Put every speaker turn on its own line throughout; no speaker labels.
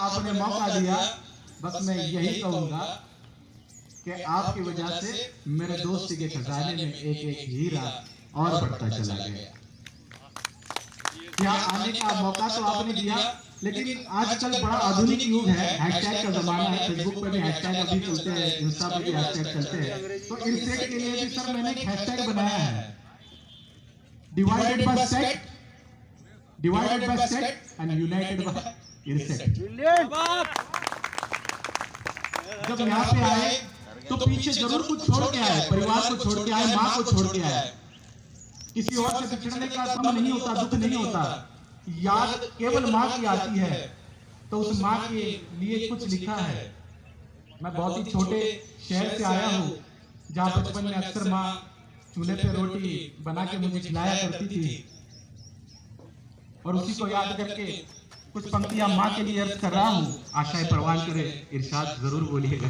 आपने मौका दिया, बस मैं यही कहूंगा कि आपकी वजह से मेरे दोस्ती के खजाने में एक एक हीरा और बढ़ता चला गया। यहाँ आने का मौका तो आपने दिया, लेकिन आजकल बड़ा आधुनिक युग है, हैशटैग का जमाना है। फेसबुक पे भी हैशटैग अभी चलते हैं, इंस्टा पे भी हैशटैग चलते हैं। तो इनसेट के लिए भी सर मैंने एक हैशटैग बनाया है, divided by sect, divided by sect and united by insect. जब यहाँ पे आए तो पीछे जरूर कुछ छोड़ के आए, परिवार को छोड़ के आए, माँ को छोड़ के आए। किसी और से बिछड़ने का गम नहीं होता, दुख नहीं होता, याद केवल माँ की आती है। तो उस माँ के लिए कुछ लिखा है। मैं बहुत ही छोटे शहर से आया हूँ, जहाँ बचपन में अक्सर माँ चूल्हे पे रोटी बना के मुझे खिलाया करती थी, और उसी को याद करके कुछ पंक्तियां माँ के लिए अर्ज कर रहा हूँ। आशाएं परवान करे, इरशाद जरूर बोलिएगा।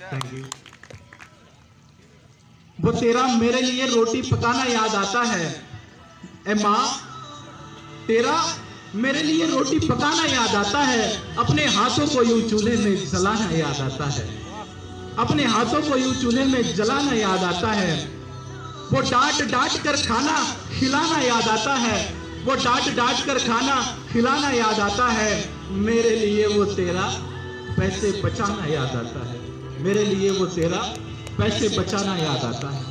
Thank you. वो तेरा मेरे लिए रोटी पकाना याद आता है, ए माँ तेरा मेरे लिए रोटी पकाना याद आता है, अपने हाथों को यूं चूल्हे में जलाना याद आता है, अपने हाथों को यूं चूल्हे में जलाना याद आता है। वो डांट डांट कर खाना खिलाना याद आता है, वो डांट डांट कर खाना खिलाना याद आता है। मेरे लिए वो तेरा पैसे बचाना याद आता है, मेरे लिए वो तेरा पैसे बचाना याद आता है।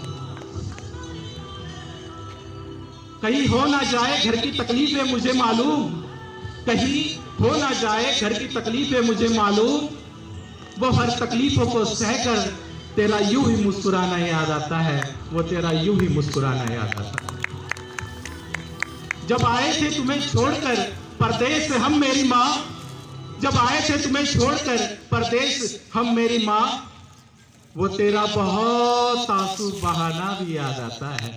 कहीं हो ना जाए घर की तकलीफें मुझे मालूम, कहीं हो ना जाए घर की तकलीफें मुझे मालूम, वो हर तकलीफों को सहकर तेरा यूं ही मुस्कुराना याद आता है, वो तेरा यूं ही मुस्कुराना याद आता है। जब आए थे तुम्हें छोड़कर परदेश हम मेरी माँ, जब आए थे तुम्हें छोड़कर परदेश हम मेरी माँ, वो तेरा बहुत आंसू बहाना भी याद आता है,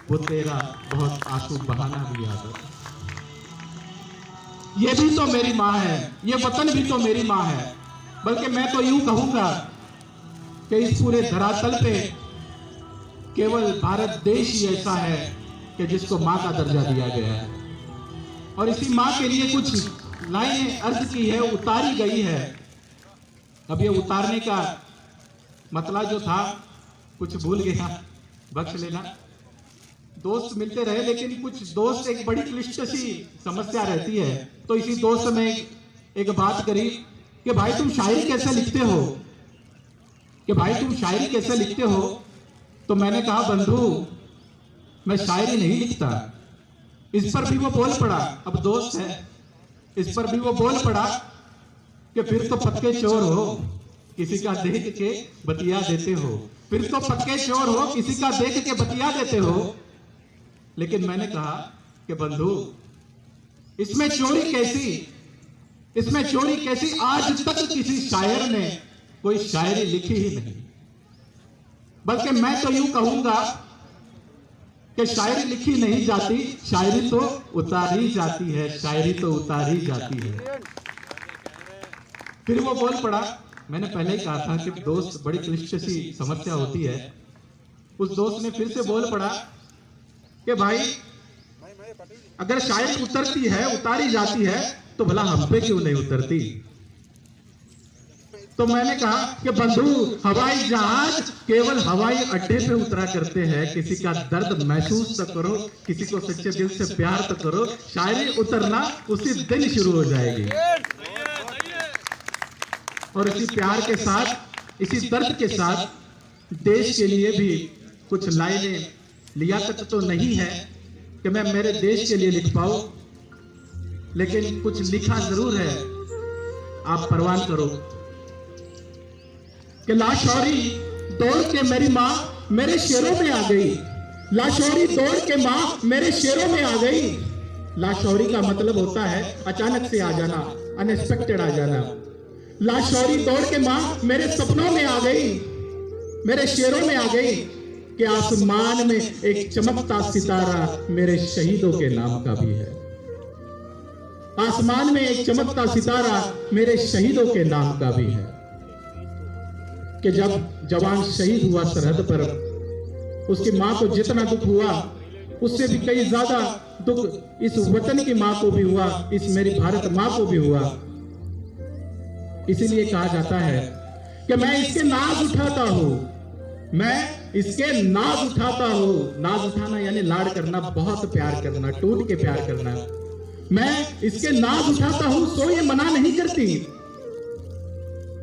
वो तेरा बहुत आंसू बहाना भी याद आता है। ये भी तो मेरी माँ है, ये वतन भी तो मेरी माँ है, बल्कि मैं तो यूं कहूंगा कि इस पूरे धरातल पे केवल भारत देश ही ऐसा है कि जिसको माँ का दर्जा दिया गया है। और इसी माँ के लिए कुछ लाइनें अर्ज की है, उतारी गई है। अब ये उतारने का मतलब जो था कुछ भूल गया, बख्श लेना। दोस्त मिलते रहे, लेकिन कुछ दोस्त एक बड़ी क्लिष्ट सी समस्या रहती है। तो इसी दोस्त में एक बात करी कि भाई तुम शायरी कैसे लिखते हो, कि भाई तुम शायरी कैसे लिखते हो। तो मैंने कहा बंधु मैं शायरी नहीं लिखता। इस पर भी वो बोल पड़ा, अब दोस्त है, इस पर भी वो बोल पड़ा कि फिर तो पक्के चोर हो, किसी का देख के बतिया देते हो, फिर तो पक्के चोर हो, किसी का देख के बतिया देते हो। लेकिन मैंने कहा कि बंधु इसमें चोरी कैसी, इसमें चोरी कैसी, आज तक किसी शायर ने कोई शायरी लिखी ही नहीं। बल्कि मैं तो यूं कहूंगा कि शायरी लिखी नहीं जाती, शायरी तो उतारी जाती है, शायरी तो उतारी जाती है। फिर वो बोल पड़ा, मैंने पहले ही कहा था कि दोस्त बड़ी क्लिष्ट सी समस्या होती है। उस दोस्त ने फिर से बोल पड़ा कि भाई अगर शायरी उतरती है, उतारी जाती है, तो भला हम पे क्यों नहीं उतरती। तो मैंने कहा कि बंधु हवाई जहाज केवल हवाई अड्डे पे उतरा करते हैं, किसी का दर्द महसूस तो करो, किसी को सच्चे दिल से प्यार तो करो, शायरी उतरना उसी दिन शुरू हो जाएगी। और इसी प्यार के साथ, इसी दर्द के साथ देश के लिए भी कुछ लाइनें, लियाकत तो नहीं है कि मैं मेरे देश के लिए लिख पाऊं, लेकिन कुछ लिखा जरूर है, आप परवान करो कि लाशौरी दौड़ के मेरी माँ मेरे शेरों में आ गई, लाशौरी दौड़ के माँ मेरे शेरों में आ गई। लाशौरी का मतलब होता है अचानक से आ जाना, अनएक्सपेक्टेड आ जाना। लाशौरी दौड़ के माँ मेरे सपनों में आ गई, मेरे शेरों में आ गई कि आसमान में एक चमकता सितारा मेरे शहीदों के नाम का भी है। आसमान में एक चमकता सितारा मेरे शहीदों के नाम का भी है। कि जब जवान शहीद हुआ सरहद पर, उसकी मां को जितना दुख हुआ उससे भी कई ज्यादा दुख इस वतन की मां को भी हुआ, इस मेरी भारत मां को भी हुआ। इसीलिए कहा जाता है कि मैं इसके नाज उठाता हूं, मैं इसके नाज उठाता हूं। नाज उठाना यानी लाड़ करना, बहुत प्यार करना, टूट के प्यार करना। मैं इसके नाज उठाता हूं सो ये मना नहीं करती,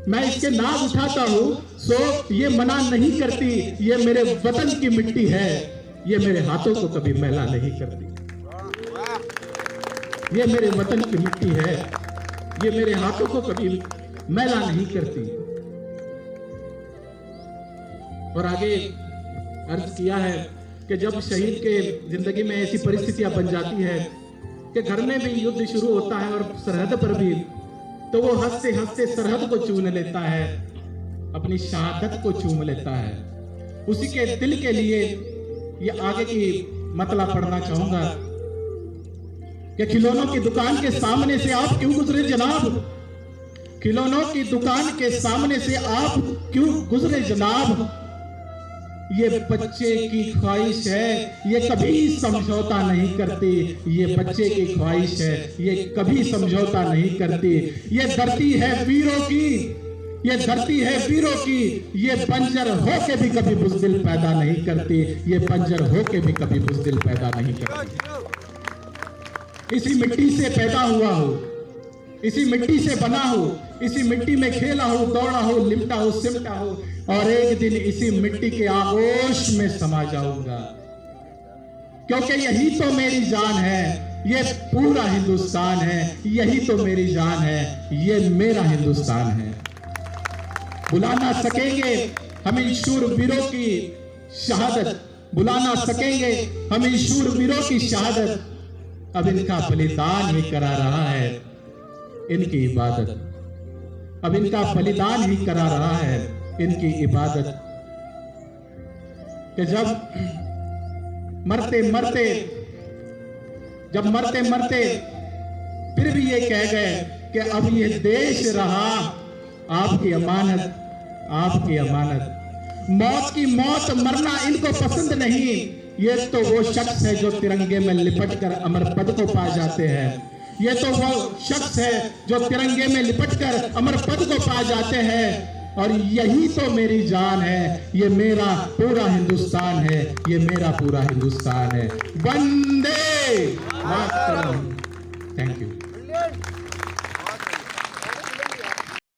मैं इसके नाज उठाता हूं सो ये मना नहीं करती। ये मेरे वतन की मिट्टी है, ये मेरे हाथों को कभी मैला नहीं करती। ये मेरे वतन की मिट्टी है, ये मेरे हाथों को कभी मैला नहीं करती। और आगे अर्ज किया है कि जब शहीद के जिंदगी में ऐसी परिस्थितियां बन जाती है कि घर में भी युद्ध शुरू होता है और सरहद पर भी, तो वो हंसते हंसते सरहद को चूम लेता है, अपनी शहादत को चूम लेता है। उसी के दिल के लिए ये आगे की मतला पढ़ना चाहूंगा कि खिलौनों की दुकान के सामने से आप क्यों गुजरे जनाब, खिलौनों की दुकान के सामने से आप क्यों गुजरे जनाब। ये बच्चे की ख्वाहिश है, ये कभी समझौता नहीं करती। ये बच्चे की ख्वाहिश है, ये कभी समझौता नहीं करती। ये धरती है वीरों की, ये धरती है वीरों की। ये बंजर होके भी कभी बुज़दिल पैदा नहीं करती, ये बंजर होके भी कभी बुज़दिल पैदा नहीं करती। इसी मिट्टी से पैदा हुआ हो, इसी मिट्टी से बना हो, इसी मिट्टी में खेला हो, दौड़ा हो, लिपटा हो, सिमटा हो, और एक दिन इसी मिट्टी के आगोश में समा जाऊंगा। क्योंकि यही तो मेरी जान है, ये पूरा हिंदुस्तान है, यही तो मेरी जान है, ये मेरा हिंदुस्तान है। बुला ना सकेंगे हम इन शूरवीरों की शहादत, बुला ना सकेंगे हम इन शूरवीरों की शहादत। अब इनका बलिदान ही करा रहा है इनकी इबादत, अब इनका बलिदान ही करा रहा है इनकी इबादत। कि जब मरते मरते, जब मरते मरते फिर भी ये कह गए कि अब ये देश रहा आपकी अमानत, आपकी अमानत। मौत की मौत मरना इनको पसंद नहीं। ये तो वो शख्स है जो तिरंगे में लिपट कर अमर पद को पा जाते हैं। ये तो वो शख्स है जो तिरंगे में लिपट कर अमर पद को पा जाते हैं। और यही तो मेरी जान है, ये मेरा पूरा हिंदुस्तान है, ये मेरा पूरा हिंदुस्तान है। वंदे मातरम। Thank you.